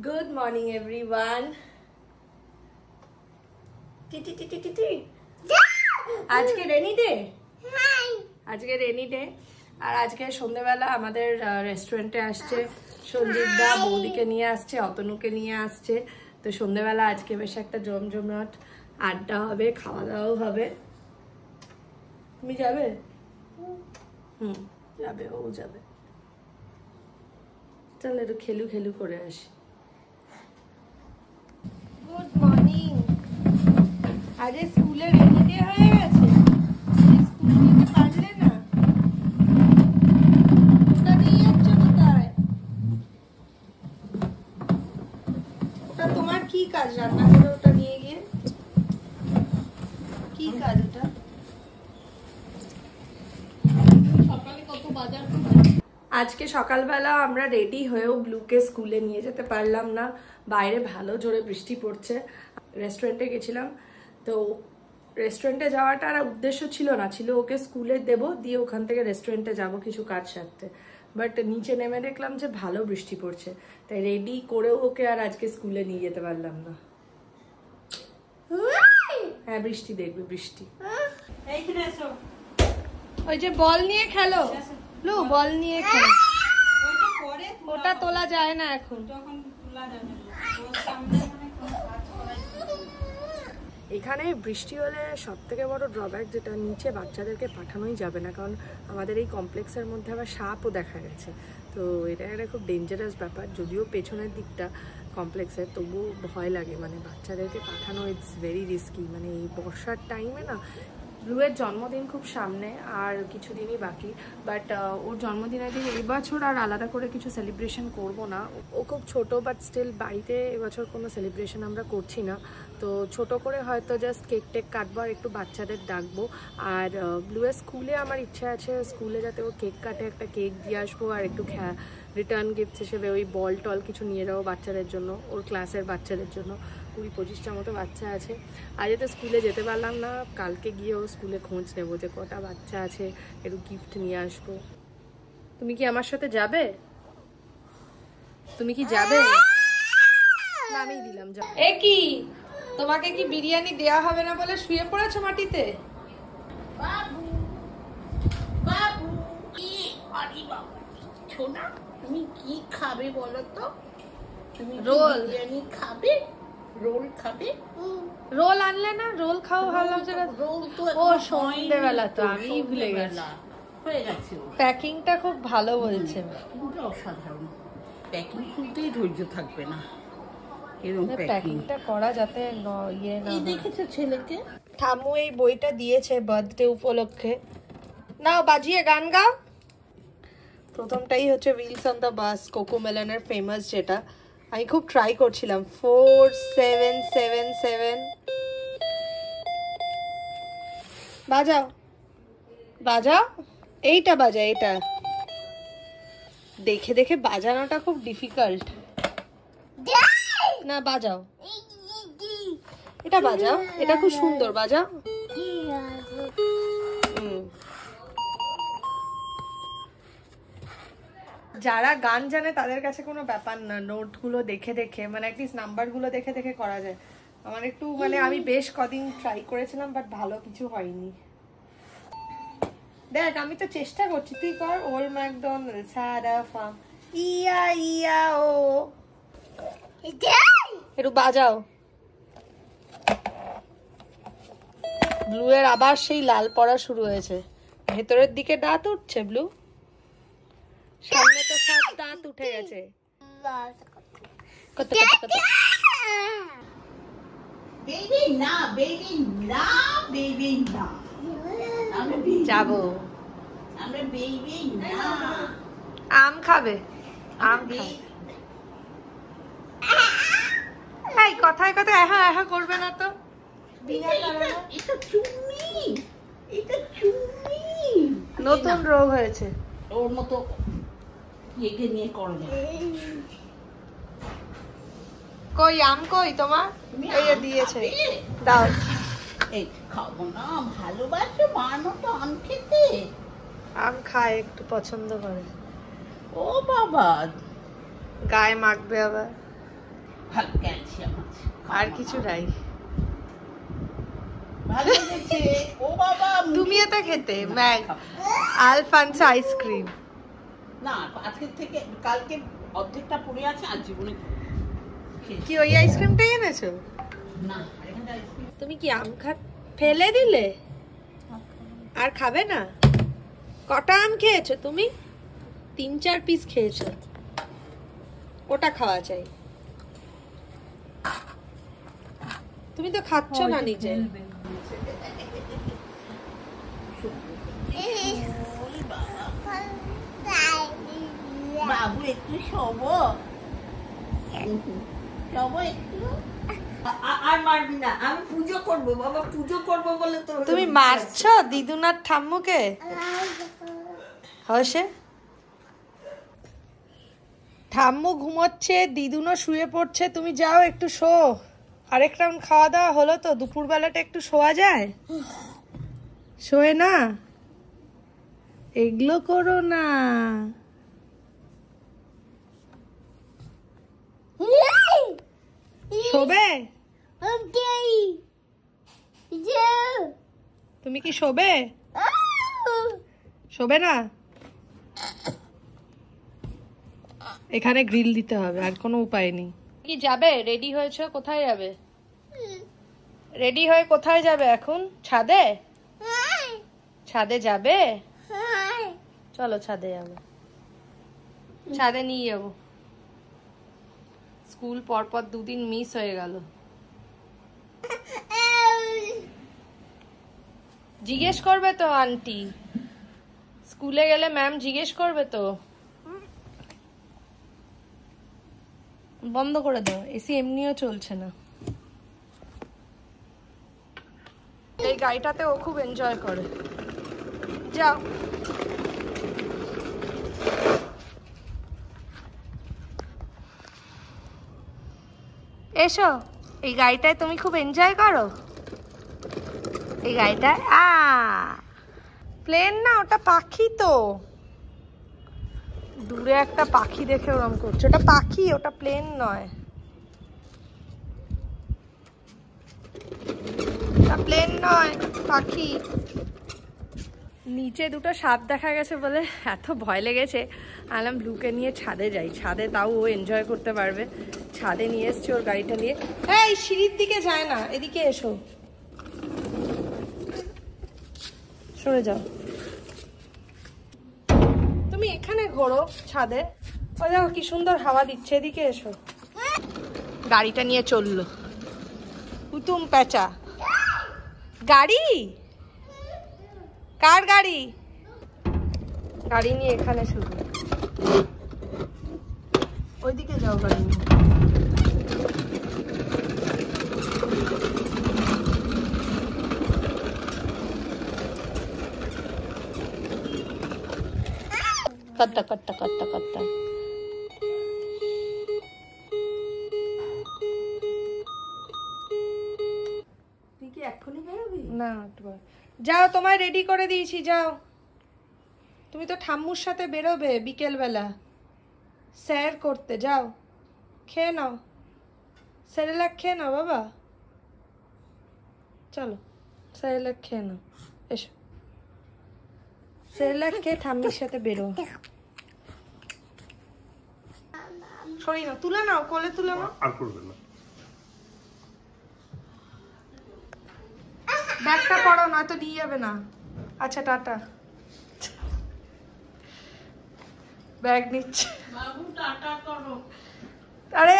Good morning everyone. আজকে rainy day, আজকে rainy day. আর আজকে সন্ধ্যেবেলা আমাদের রেস্টুরেন্টে আসছে সঞ্জিত দা, বৌদিকে নিয়ে আসছে, অতনুকে নিয়ে আসছে। তো সন্ধ্যেবেলা আজকে বেশ একটা জমজমাট আড্ডা হবে, খাওয়া দাওয়াও হবে। তুমি যাবে? যাবে, ও যাবে। চল একটু খেলু খেলু করে আসি। Good morning. আজ স্কুলে রেডি ডে হয়ে গেছে, স্কুল যেতে পারলে না? ওটা নিয়ে যাচ্ছ কোথায়? ওটা তোমার কি কাজ রান্না করে ওটা নিয়ে গিয়ে? কি কাজ ওটা? সকালে কত বাজার? আজকে সকালবেলা আমরা রেডি হয়েও ব্লুকে স্কুলে নিয়ে যেতে পারলাম না, বাইরে ভালো জোরে বৃষ্টি পড়ছে। রেস্টুরেন্টে গেছিলাম, তো রেস্টুরেন্টে যাওয়াটা আর উদ্দেশ্য ছিল না, ছিল ওকে স্কুলে দেব, দিয়ে ওখান থেকে রেস্টুরেন্টে যাব কিছু কাজ সারতে। বাট নিচে নেমে দেখলাম যে ভালো বৃষ্টি পড়ছে, তাই রেডি করেও ওকে আর আজকে স্কুলে নিয়ে যেতে পারলাম না। হ্যাঁ বৃষ্টি দেখবে, বৃষ্টি। ওই যে বল নিয়ে খেলো, ব্লু বল নিয়ে খেলো। ওটা তোলা যায় না এখন। এখানে বৃষ্টি হলে সব থেকে বড় ড্রব্যাক যেটা, নিচে বাচ্চাদেরকে পাঠানোই যাবে না, কারণ আমাদের এই কমপ্লেক্সের মধ্যে আবার সাপও দেখা গেছে। তো এটা একটা খুব ডেঞ্জারাস ব্যাপার, যদিও পেছনের দিকটা কমপ্লেক্সের, তবুও ভয় লাগে, মানে বাচ্চাদেরকে পাঠানো ইটস ভেরি রিস্কি। মানে এই বর্ষার টাইমে না, ব্লুয়ের জন্মদিন খুব সামনে, আর কিছুদিনই বাকি। বাট ওর জন্মদিনের দিন এবছর আর আলাদা করে কিছু সেলিব্রেশন করব না। ও খুব ছোট, বাট স্টিল বাড়িতে এবছর কোনো সেলিব্রেশন আমরা করছি না। তো ছোট করে হয়তো জাস্ট কেক টেক কাটবো আর একটু বাচ্চাদের ডাকবো। আর ব্লুয়ের স্কুলে আমার ইচ্ছা আছে স্কুলে যাতে ও কেক কাটে, একটা কেক দিয়ে আসবো, আর একটু রিটার্ন গিফট হিসেবে ওই বল টল কিছু নিয়ে যাবো বাচ্চাদের জন্য, ওর ক্লাসের বাচ্চাদের জন্য। 20-25টা মতো বাচ্চা আছে। আজ তো স্কুলে যেতে পারলাম না, কালকে গিয়েও স্কুলে খোঁজ নেবো যে কটা বাচ্চা আছে, একটু গিফট নিয়ে আসবো। তুমি কি আমার সাথে যাবে? তুমি কি যাবে? নামিয়ে দিলাম। এ কি, তোমাকে কি বিরিয়ানি দেয়া হবে না বলে শুয়ে পড়েছো মাটিতে? বাবু বাবু কি আরে বাবু ছোনা, তুমি কি খাবে বলো তো? তুমি রোল বিরিয়ানি খাবে? রোল খাবে? রোল আনলে না? রোল খাও ভাবলাম যে রোল তো ও সন্ধ্যেবেলা, তো আমি ভুলে গেছি। হয়ে গেছে। প্যাকিংটা খুব ভালো বলছে, কিন্তু অসাধারণ। প্যাকিং খুলতেই ধৈর্য থাকবে না, এরকম প্যাকিংটা করা যাতে ইয়ে না। দেখেছো ছেলেকে? ঠাম্মু এই বইটা দিয়েছে বার্থডে উপলক্ষে। নাও বাজিয়ে গান গাও। প্রথমটাই হচ্ছে হুইলস অন দ্য বাস, কোকোমেলনের ফেমাস, যেটা আমি খুব ট্রাই করছিলাম। 4777 বাজাও বাজাও, এইটা বাজা, এটা দেখে দেখে বাজানোটা খুব ডিফিকাল্ট। না বাজাও, এটা বাজাও, এটা খুব সুন্দর, বাজাও। যারা গান জানে তাদের কাছে কোনো ব্যাপার না, নোটগুলো দেখে দেখে, মানে অ্যাটলিস্ট নাম্বারগুলো দেখে দেখে করা যায়। আমার একটু মানে আমি বেশ কদিন ট্রাই করেছিলাম, বাট ভালো কিছু হয়নি। দেখ আমি তো চেষ্টা করছি, তুই কর। ওল্ড ম্যাকডোনাল্ড, সারা ফার্ম, ইয়া ইয়া ও, একটু বাজাও। ব্লু এর আবার সেই লাল পড়া শুরু হয়েছে, ভেতরের দিকে দাঁত উঠছে। ব্লু সামনে তো সব দাঁত উঠে গেছে। কত কত কত। বেবি না, বেবি না, বেবি না, যাবো। আমরা বেবি না। আম খাবে? আম খাবে। এই কথায় কথায় এহা এহা করবে না তো। এটা চুম্মি, এটা চুম্মি। নতুন রোগ হয়েছে ওর মতো এগে নিয়ে করে না। কই আম কই তোমার? এই যে দিয়েছে, দাও। এই খাবো না, ভালোবাসো মানো তো আম খেতে। আম খায়, একটু পছন্দ করে। ও বাবা, গায়ে মাখবে আবার। ভালো ক্যালসিয়াম আছে। আর কিছু নাই। ভালো লেগেছে। ও বাবা, তুমি এটা খেতে ম্যাগ আলফানসো আইসক্রিম। না, আজকে থেকে কালকে অর্ধেকটা পড়ে আছে, আর জীবনে কি ওই আইসক্রিমটাই এনেছো? না, এখানে আইসক্রিম। তুমি কি আম ফেলে দিলে? আর খাবে না? কটা আম খেয়েছো তুমি? 3-4 পিস খেয়েছো। ওটা খাওয়া চাই। তুমি তো খাচ্ছ না নিজে। বাবু একটু শোবো, শোবো একটু। আর মারবি না, আমি পুজো করবো বাবা, পুজো করবো বলে তো। তুমি মারছো দিদুনার ঠাম্মুকে? হসে ঠাম্মু ঘুমোচ্ছে, দিদুনও শুয়ে পড়ছে, তুমি যাও একটু শো। আরেক রাউন্ড খাওয়া দাওয়া হলো তো, দুপুরবেলাটা একটু শোয়া যায়? শোয় না, এগুলো করো না। শোবে? তুমি কি শোবে? শোবে না? এখানে গ্রিল দিতে হবে, আর কোনো উপায় নেই। কি যাবে? রেডি হয়েছো? কোথায় যাবে? রেডি হয়ে কোথায় যাবে এখন? ছাদে? ছাদে যাবে? চলো ছাদে যাবো। ছাদে নিয়ে যাবো। স্কুল পরপর 2 দিন মিস হয়ে গেল। জিজ্ঞেস করবে তো আন্টি, স্কুলে গেলে ম্যাম জিজ্ঞেস করবে তো। বন্ধ করে দাও, এসি এমনিও চলছে না। এই গাড়িটাতে ও খুব এনজয় করে। যাও। এসো, এই গাড়িটায় তুমি খুব এনজয় করো। এই গাড়িটায় প্লেন না, ওটা পাখি তো। দূরে একটা পাখি দেখে ওরম করছে। ওটা পাখি, ওটা প্লেন নয়। ওটা প্লেন নয়, পাখি। নিচে দুটো সাপ দেখা গেছে বলে এত ভয় লেগেছে, আলাম ব্লুকে নিয়ে ছাদে যাই। ছাদে তাও ও এনজয় করতে পারবে। ছাদে নিয়ে এসছি ওর গাড়িটা নিয়ে। এই সিঁড়ির দিকে যায় না, এদিকে এসো। সরে যাও। তুমি এখানে ঘোরো ছাদে। ও দেখো কি সুন্দর হাওয়া দিচ্ছে, এদিকে এসো। গাড়িটা নিয়ে চললো কুতুম পেঁচা। গাড়ি? কার গাড়ি? গাড়ি নিয়ে এখানে শুধু। ওইদিকে যাও গাড়ি নিয়ে। কত্তা কত্তা কত্তা কত্তা। তুই কি এক্ষুনি বেরোবি? না, যাও, তোমায় রেডি করে দিয়েছি, যাও। তুমি তো ঠাম্মুর সাথে বেরোবে বিকেল বেলা স্যার করতে। যাও, খেয়ে নাও, সেরেলাক খেয়ে নাও বাবা। চলো সেরেলাক খেয়ে নাও, এসো। সেরেলাক খেয়ে ঠাম্মির সাথে বেরো। সরি না, তুলে নাও, কোলে তুলে নাও। আর করবে না। ব্যাগটা পড়ো, নয়তো নিয়ে যাবে না। আচ্ছা টাটা। ব্যাগ নিচ্ছে। বাবু টাটা করো। আরে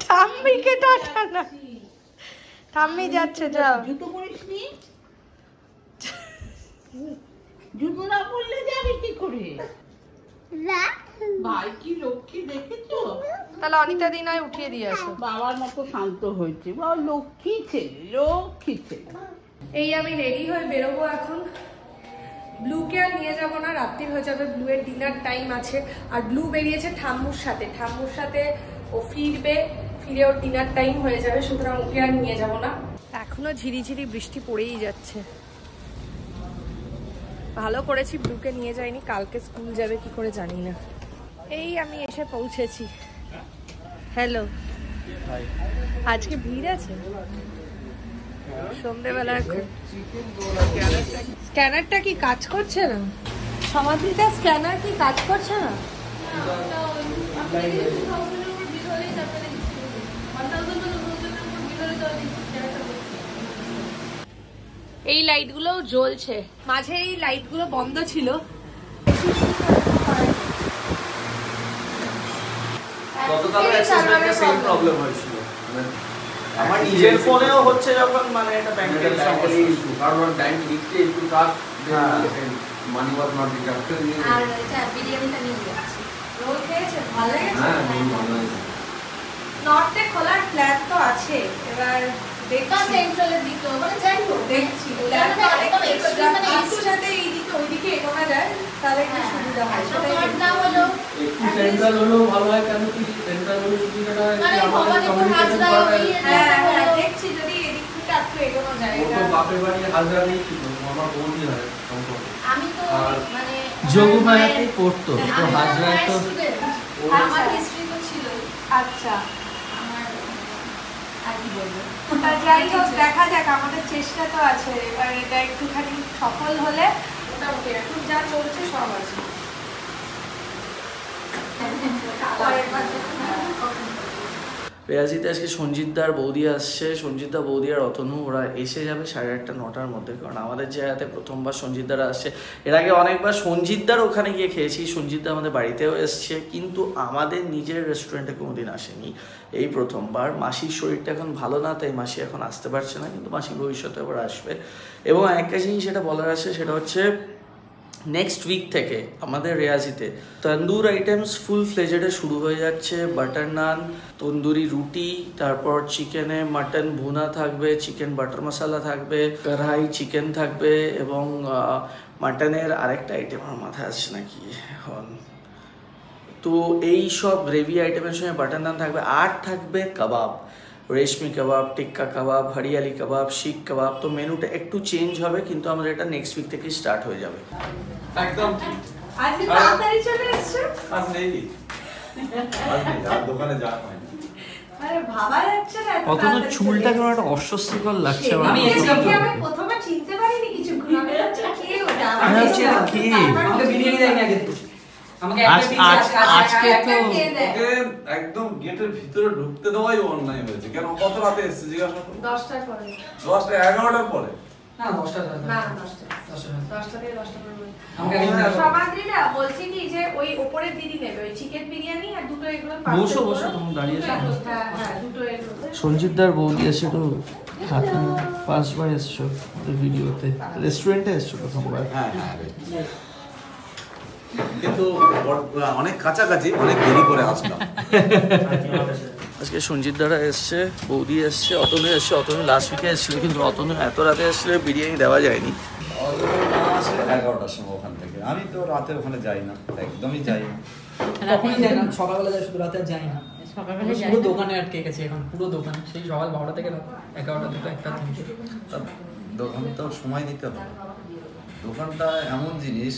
ঠাম্মিকে টাটা না, ঠাম্মি যাচ্ছে, যাও। জুতো পরিসনি? জুতো না পরলে যাবে কি করে? ভাই কি লক্ষ্মী দেখেছো? তাহলে অনিতা দিন হয় উঠিয়ে দিয়ে আসো। বাবার মতো শান্ত হয়েছে, বাবা লক্ষ্মী ছেলে, লক্ষ্মী ছেলে। এই আমি রেডি হয়ে বেরোবো এখন। ব্লুকে আর নিয়ে যাবো না, রাত্রি হয়ে যাবে। ব্লু এর ডিনার টাইম আছে, আর ব্লু বেরিয়েছে ঠাম্মুর সাথে। ঠাম্মুর সাথে ও ফিরবে, ফিরে ওর ডিনার টাইম হয়ে যাবে, সুতরাং ওকে আর নিয়ে যাবো না। এখনো ঝিরিঝিরি বৃষ্টি পড়েই যাচ্ছে। ভালো করেছি ব্লুকে নিয়ে যাইনি, কালকে স্কুল যাবে কি করে জানি না। এই আমি এসে পৌঁছেছি। হ্যালো, আজকে ভিড় আছে সন্ধ্যেবেলা। স্ক্যানারটা কি কাজ করছে না? সমাধিটা স্ক্যানার কি কাজ করছে না? এই লাইটগুলো জ্বলছে, মাঝে এই লাইটগুলো বন্ধ ছিল। আমার নিজের ফোনেও হচ্ছে যখন মানে এটা ব্যাংকের ইস্যু, কারণ ব্যাংক লিখতে একটু কাজ মানি ওয়াজ নট ডিডাক্টেড। আর এটা বিরিয়ানিটা নিয়ে যাচ্ছি। রোল খেয়েছে? ভালো লেগেছে? হ্যাঁ, ভালো লেগেছে। নর্থে খোলার প্ল্যান তো আছে, এবার দেখছি সেন্ট্রালের দিকে, মানে যাই হোক দেখছি একটু সাথে এইদিকে ওইদিকে এগোনো যায় তাহলে একটু সুবিধা হয়। সেটাই না হলো একটু সেন্ট্রাল হলেও ভালো হয়, কেন কি সেন্ট্রাল হলে সুবিধাটা মানে ভবানীপুর হাজরা ওই হ্যাঁ দেখছি যদি এদিক থেকে একটু এগোনো যায়। তো বাপের বাড়ি হাজরা নেই ছিল, আমার বোনই হয় সম্পর্ক। আমি তো মানে যোগমায়াতেই পড়তো, তো হাজরায় তো আমার হিস্ট্রি তো ছিল। আচ্ছা, আমার আর কি বলবো, যাই হোক দেখা যাক, আমাদের চেষ্টা তো আছে। এবার এটা একটুখানি সফল হলে মোটামুটি এখন যা চলছে সব আছে। রেয়াজিতে আজকে সঞ্জিতদার বৌদি আসছে, সঞ্জিতদা বৌদি আর অতনু ওরা এসে যাবে 8:30 9টার মধ্যে। কারণ আমাদের জায়গাতে প্রথমবার সঞ্জিতদারা আসছে, এর আগে অনেকবার সঞ্জিতদার ওখানে গিয়ে খেয়েছি, সঞ্জিতদা আমাদের বাড়িতেও এসছে, কিন্তু আমাদের নিজের রেস্টুরেন্টে কোনোদিন আসেনি, এই প্রথমবার। মাসির শরীরটা এখন ভালো না, তাই মাসি এখন আসতে পারছে না, কিন্তু মাসি ভবিষ্যতে আবার আসবে। এবং একটা জিনিস যেটা বলার আছে সেটা হচ্ছে নেক্সট উইক থেকে আমাদের রেয়াজিতে তন্দুর আইটেমস ফুল ফ্লেজেডে শুরু হয়ে যাচ্ছে। বাটার নান, তন্দুরি রুটি, তারপর চিকেনে মাটন ভুনা থাকবে, চিকেন বাটার মশলা থাকবে, কড়াই চিকেন থাকবে, এবং মাটনের আরেকটা আইটেম আমার মাথায় আসছে নাকি এখন। তো এই সব গ্রেভি আইটেমের সঙ্গে বাটার নান থাকবে, আর থাকবে কাবাব, রেশমি কাবাব, টিক্কা কাবাব, হরিয়ালি কাবাব, শিখ কাবাব। তো মেনুটা একটু চেঞ্জ হবে, কিন্তু আমাদের এটা নেক্সট উইক থেকে স্টার্ট হয়ে যাবে। একদম আজকে তাড়াতাড়ি চলে এসেছো? কাজ নেই, দোকানে যাওয়া হয় না। আরে ভাবা যাচ্ছে না অতটা চুলটা কেমন একটা অস্বস্তিকর লাগছে আমার। আমি প্রথমে চিনতে পারিনি কিছুক্ষণ, আমি ভাবছি কে ওটা, আমি ভাবছি এটা কে? আমাকে বিরিয়ানি দেয়নি আগে থেকে। আমাকে আজকে তো ওকে একদম গেটের ভিতরে ঢুকতে দেওয়াই অন্যায় হয়েছে। কেন কত রাতে এসেছে জিজ্ঞাসা করুন। 10টার পরে 10টা 11টার পরে। না 10টা না 10টা থেকে 10টা পরে আমাকে আগে সমাদ্রিরা বলছি কি যে ওই উপরের দিদি নেবে ওই চিকেন বিরিয়ানি আর দুটো এগুলো বসো বসো, তুমি দাঁড়িয়ে আছো। হ্যাঁ দুটো এগুলো সঞ্জিতদার বৌদি এসে তো ফার্স্টবার এসছো ভিডিওতে, রেস্টুরেন্টে এসছো প্রথমবার। হ্যাঁ, কিন্তু অনেক কাছাকাছি, অনেক দেরি করে আসলাম। আজকে সঞ্জিতদারা এসছে, বৌদি এসছে, অতনু এসছে। অতনু লাস্ট উইকে এসেছিল, কিন্তু অতনু এত রাতে এসেছিল বিরিয়ানি দেওয়া যায়নি। 11টার সময় ওখান থেকে। আমি তো রাতে ওখানে যাই না, একদমই যাই না। কখনই যাই না, সকালবেলা যাই, শুধু রাতে আর যাই না। পুরো দোকানে আটকে গেছে এখন, পুরো দোকান সেই সকাল 12টা থেকে 11টা থেকে 1টা থেকে। দোকান তো সময় দিতে হবে। দোকানটা এমন জিনিস,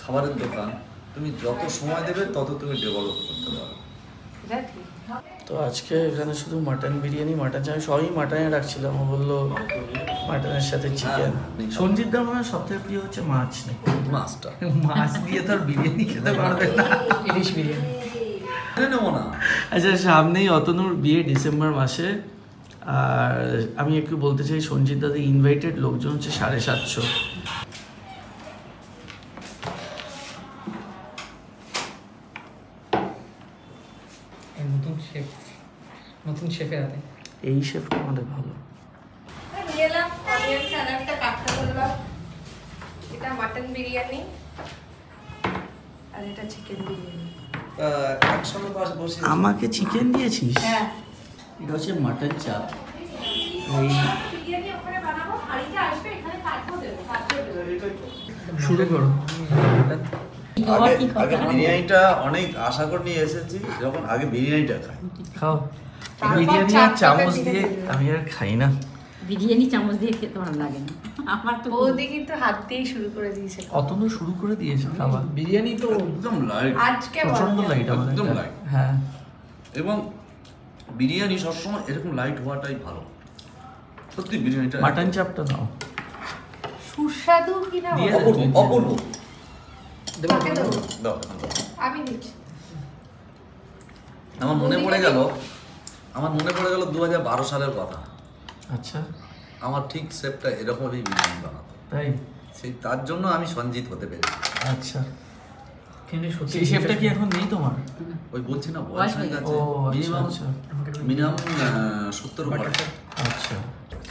খাবারের দোকান, তুমি যত সময় দেবে তত তুমি ডেভেলপ করতে পারবে। তো আজকে এখানে শুধু মাটন বিরিয়ানি, মাটন চাই, সবই মাটনে রাখছিলাম। ও বললো মাটনের সাথে চিকেন। সঞ্জিতদার মনে হয় সবথেকে প্রিয় হচ্ছে মাছ নাকি? মাছটা মাছ দিয়ে তো আর বিরিয়ানি খেতে পারবে না। ইলিশ বিরিয়ানি নেবো না। আচ্ছা, সামনেই অতনুর বিয়ে ডিসেম্বর মাসে। আর আমি একটু বলতে চাই, সঞ্জিত দাদা ইনভাইটেড লোকজন হচ্ছে 750। নতুন শেফের হাতে। এই শেফটা আমাদের ভালো। নিলাম অনিয়ন স্যালাডটা কাটতে বললাম, এটা মাটন বিরিয়ানি আর এটা চিকেন বিরিয়ানি। একসঙ্গে বসে আমাকে চিকেন দিয়েছিস? হ্যাঁ, এটা হচ্ছে মাটন চাপ। এই বিরিয়ানি ওখানে বানাবো, হাঁড়িটা আসবে এখানে কাটবো, দেবো শুরু করো। আগে বিরিয়ানিটা অনেক আশা করে নিয়ে এসেছি, যখন আগে বিরিয়ানিটা খাই। খাও। বিরিয়ানি আর চামচ দিয়ে আমি আর খাই না। বিরিয়ানি চামচ দিয়ে খেতে ভালো লাগে না আমার তো। বৌদি কিন্তু হাত দিয়েই শুরু করে দিয়েছে। অতনু শুরু করে দিয়েছে খাওয়া। বিরিয়ানি তো একদম লাইট, আজকে প্রচন্ড লাইট আমাদের। একদম light। হ্যাঁ। এবং বিরিয়ানি সবসময় এরকম লাইট হওয়াটাই ভালো। সত্যি বিরিয়ানিটা মাটন চাপটা নাও। সুস্বাদু কিনা অপূর্ব অপূর্ব। কাকে দেবো? দাও, আমি দিচ্ছি। আমার মনে পড়ে গেল 2012 সালের কথা। আচ্ছা, আমার ঠিক শেফটা এরকমই বিরিয়ানি বানাতো, তাই? সেই তার জন্য আমি সঞ্জিত হতে পেরেছি। আচ্ছা, কিন্তু সত্যি সেই শেফটা কি এখন নেই তোমার? ওই বলছি না বয়স হয়ে গেছে, ও মিনিমাম আচ্ছা, মিনিমাম 70 উপরে। আচ্ছা।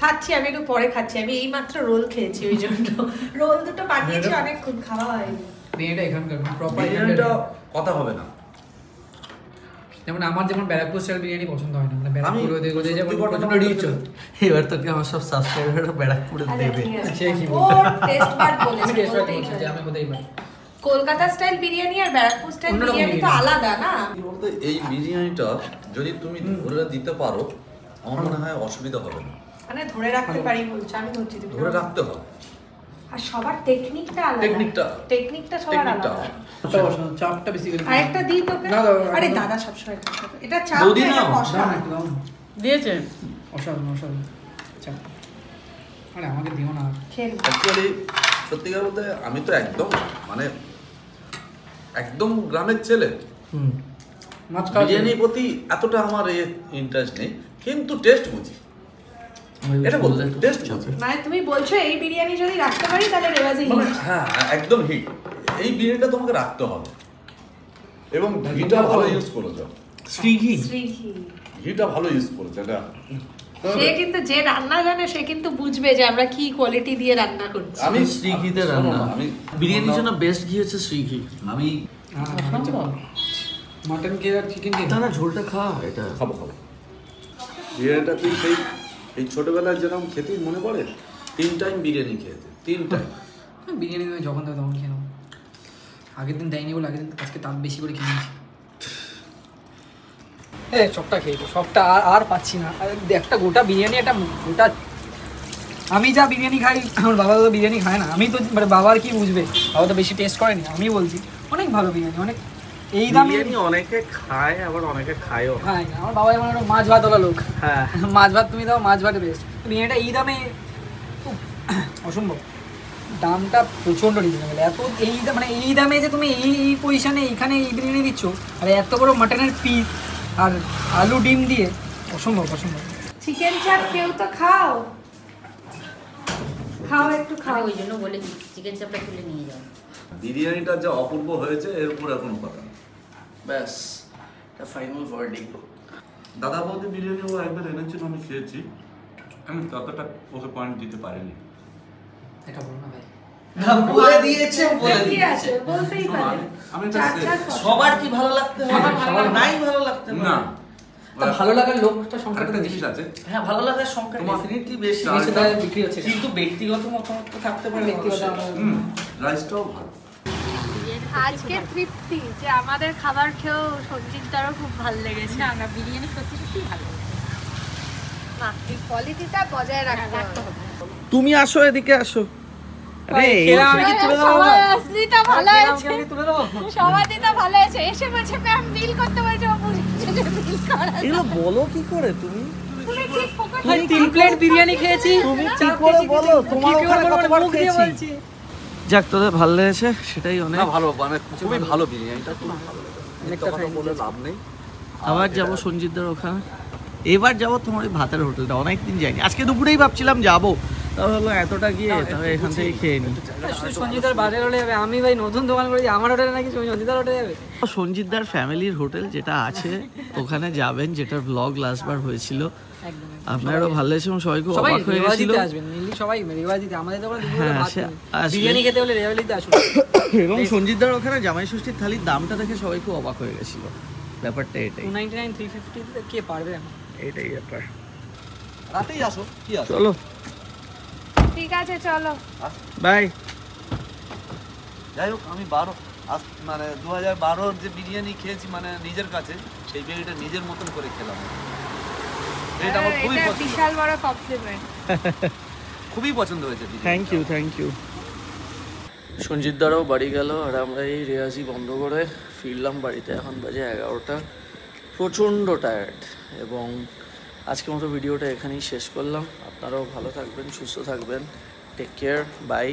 খাচ্ছি আমি, একটু পরে খাচ্ছি। আমি এইমাত্র রোল খেয়েছি, ওই জন্য রোল দুটো বানিয়েছি, অনেকক্ষণ খাওয়া হয়নি। বিরিয়ানিটা এখানকার প্রপার বিরিয়ানিটা কথা হবে না। যেমন আমার যেমন ব্যারাকপুর স্টাইল বিরিয়ানি পছন্দ হয় না, মানে ব্যারাকপুর আমি ওদের ওদের যেমন সত্যি কথা প্রচন্ড রিচ। এবার তোকে আমার সব সাবস্ক্রাইবাররা ব্যারাকপুরে দেবে। সে কি ও টেস্ট বাট বলেছে, আমি টেস্ট বলতেই করছি যে পারি। আমি হতেই পারি। কলকাতা স্টাইল বিরিয়ানি আর ব্যারাকপুর স্টাইল অন্যরকম বিরিয়ানি তো বিরিয়ানি। আলাদা না? কি বলতো, এই বিরিয়ানিটা যদি তুমি ধরে দিতে পারো আমার মনে হয় অসুবিধা হবে না। মানে ধরে রাখতে পারি বলছো, আমি ধরছি তুমি ধরে রাখতে হবে। আর সবার টেকনিকটা আলাদা, টেকনিকটা সবার আলাদা। চাপটা বেশি করে আরেকটা দিই তোকে? না, দাও, আরে দাও। দাদা সবসময় খাবে। এটা চাপ বৌদি না, এটা নাও, কষা। দাও না, একটু দাও না। দিয়েছে অসাধারণ অসাধারণ চাপ। আরে আমাকে দিও না আর। খেয়ে নে। অ্যাকচুয়ালি সত্যিকার বলতে আমি তো একদম গ্রামের ছেলে, মাছ খাওয়া বিরিয়ানির প্রতি এতটা আমার ইন্টারেস্ট নেই, কিন্তু টেস্ট বুঝি। এটা বলতে টেস্ট বুঝি। মানে তুমি বলছো এই বিরিয়ানি যদি রাখতে পারি তাহলে রেওয়াজি মানে হিট। হ্যাঁ, একদম হিট। এই বিরিয়ানিটা তোমাকে রাখতে হবে এবং ঘিটা ভালো ইউজ করেছো। শ্রীঘি। শ্রীঘি। ঘিটা ভালো ইউজ করেছো এটা। সে কিন্তু যে রান্না জানে সে কিন্তু বুঝবে যে আমরা কি কোয়ালিটি দিয়ে রান্না করছি। আমি শ্রীঘিতে শোনো রান্না। না, আমি বিরিয়ানির জন্য বেস্ট ঘি হচ্ছে শ্রীঘি। আমি মাটন কে আর চিকেন কে? না ঝোলটা খা, এটা খাবো। বিরিয়ানিটা তুই এই ছোটবেলায় যেরকম খেতে মনে পড়ে, 3 টাইম বিরিয়ানি খেয়েছে, 3 টাইম। বিরিয়ানি তুমি যখন দেবে তখন খেয়ে নেবো। আগের দিন দেয়নি বলে আগের দিন আজকে তার বেশি করে খেয়ে নিয়েছি। সবটা খেয়েছো, সবটা আর পাচ্ছি না। একটা গোটা বিরিয়ানি, একটা গোটা। আমি যা বিরিয়ানি খাই, আমার বাবা তো বিরিয়ানি খায় না। আমি তো মানে বাবার কি বুঝবে, বাবা তো বেশি টেস্ট করেনি। আমি বলছি অনেক ভালো বিরিয়ানি, অনেক এই দামে বিরিয়ানি অনেকে খায় আবার অনেকে খায়ও। খায় না। আমার বাবা যেমন একটা মাছ ভাতওয়ালা লোক, হ্যাঁ, মাছ ভাত তুমি দাও, মাছ ভাত বেস্ট। বিরিয়ানিটা এই দামে উফ, অসম্ভব। দামটা প্রচণ্ড রিজনেবল। এত মানে এই দামে যে তুমি এই পজিশনে এইখানে এই বিরিয়ানি দিচ্ছ, আর এত বড় মাটনের পিস আর আলু ডিম দিয়ে, অসম্ভব। চিকেন চাপ কেউ তো খাও, একটু খাও। আমি ওই জন্য বলেছি চিকেন চাপটা তুলে নিয়ে যাও। বিরিয়ানিটা যা অপূর্ব হয়েছে এর উপর আর কোনো কথা নেই। ব্যাস এটা ফাইনাল ভার্ডিক্ট। দাদা বৌদি বিরিয়ানি ও একবার এনেছিল, আমি খেয়েছি, আমি ততটা ওকে পয়েন্ট দিতে পারিনি। এটা বলো না ভাই। বলে দিয়েছে, কি আছে বলতেই পারে। আমি এটা চার চার কথা। সবার কি ভালো লাগতে হবে? সবার নাই ভালো লাগতে হবে না, তা ভালো লাগার লোকটা সংখ্যাটা আরেকটা বেশি। জিনিস আছে, হ্যাঁ, ভালো লাগার সংখ্যা তোমার- ডেফিনেটলি বেশি, চার- বেশি দামে বিক্রি হচ্ছে। কিন্তু ব্যক্তিগত মতামত তো থাকতে পারে। ব্যক্তিগত অবশ্যই। রাইসটাও ভালো। আজকে তৃপ্তি যে আমাদের খাবার খেয়েও সঞ্জিতদারও খুব ভালো লেগেছে। আমরা বিরিয়ানি সত্যি সত্যি ভালো। কোয়ালিটিটা বজায় রাখতে হবে। তুমি আসো, এদিকে আসো। আরে খেলাম আমি কি তুলে দেবো? সবাই আসলিটা ভালো হয়েছে, আমি তুলে দেবো? সবাই দিতে ভালো হয়েছে। এসে বলছে ম্যাম বিল করতে বলছে, ও বুঝছে যে বিল করা। এগুলো বলো কি করে তুমি? তুমি ঠিক ফোকাস ভাই 3 প্লেট বিরিয়ানি খেয়েছি। তুমি কি করে বলো? তোমার ওখানে কতবার মুখ দিয়ে খেয়েছি? বলছি। যাক, তোদের ভালো লেগেছে সেটাই অনেক। না ভালো, মানে খুবই ভালো বিরিয়ানিটা, খুব ভালো। অনেকটা কথা বলে লাভ নেই। আবার যাবো সঞ্জিতদার ওখানে। এবার যাবো তোমার ওই ভাতের হোটেলটা, অনেকদিন যাইনি। আজকে দুপুরেই ভাবছিলাম যাবো, তাহলে হলো এতটা গিয়ে তাহলে এখান থেকে খেয়ে নিই। সঞ্জিতার বাড়ির হোটেলে যাবে। আমি ভাই নতুন দোকান করেছি, আমার হোটেলে নাকি সঞ্জিতার হোটেলে যাবে। সঞ্জিতদার ফ্যামিলির হোটেল যেটা আছে ওখানে যাবেন, যেটার ব্লগ লাস্টবার হয়েছিল। একদম। আপনারও ভালো লেগেছে এবং সবাই খুব সবাই অবাক হয়ে গেছিল। রেওয়াজিতে আসবেন, মেনলি সবাই রেওয়াজিতে। আমাদের দোকানে দুপুরে হ্যাঁ, ভাত সে নেই। আসবে। বিরিয়ানি খেতে হলে রেওয়াজিতে আসুন। এবং সঞ্জিতদার ওখানে জামাই ষষ্ঠীর থালির দামটা দেখে সবাই খুব অবাক হয়ে গেছিল। ব্যাপারটা এটাই, 299 350 তে কে পারবে এখন? এটাই ব্যাপার। রাতেই আসো, কি আছে? চলো ঠিক আছে, চলো। বাই। যাই হোক, আমি 12 মানে 2012 যে বিরিয়ানি খেয়েছি, মানে নিজের কাছে, সেই বিরিয়ানিটা নিজের মতন করে খেলাম। এটা আমার খুবই এটা পছন্দ, বিশাল বড় কমপ্লিমেন্ট। খুবই পছন্দ হয়েছে। Thank you. সঞ্জিতদারও বাড়ি গেল আর আমরা এই রেয়াজি বন্ধ করে ফিরলাম বাড়িতে। এখন বাজে 11টা। প্রচণ্ড টায়ার্ড, এবং আজকের মতো ভিডিওটা এখানেই শেষ করলাম। আপনারাও ভালো থাকবেন, সুস্থ থাকবেন, টেক কেয়ার, বাই।